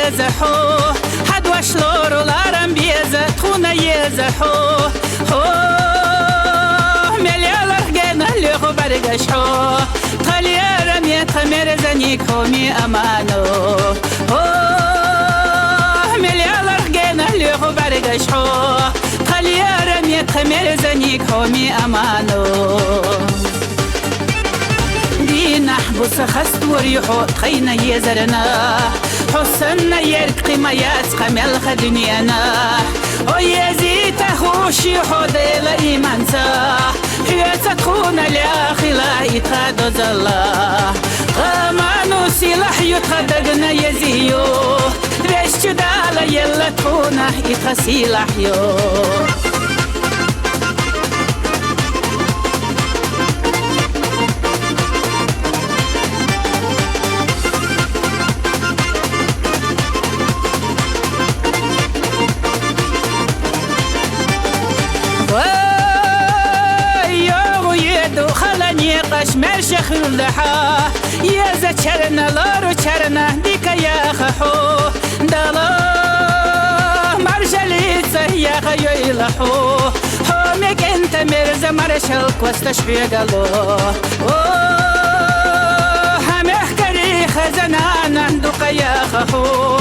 يزحو حد وشلور ولارم بيزت خونا يزحو مليالر جينا اللي خو برقشحو خليارم يتخمر زنيك خومي أمانو مليالر جينا اللي خو برقشحو خليارم يتخمر زنيك خومي أمانو نحبس خست وريحو تخينا يزرنا حسنا يرقي ما يسقمل خدنينا ويزيد خوشي حديل إيمانسا يتكون الأخلا يتخدو زلا غمانو سلاح يتخدقنا يزيو ريش جدالا يلا تكون يتخسيلاح يو مر شخر لحا يزا چرنا لارو چرنا ديكا يا خحو دالا مرجليتsa يا خيو لحو همك انت مرزا مرشل كوستشفي قالو همه كري خزنانا دوكا يا خحو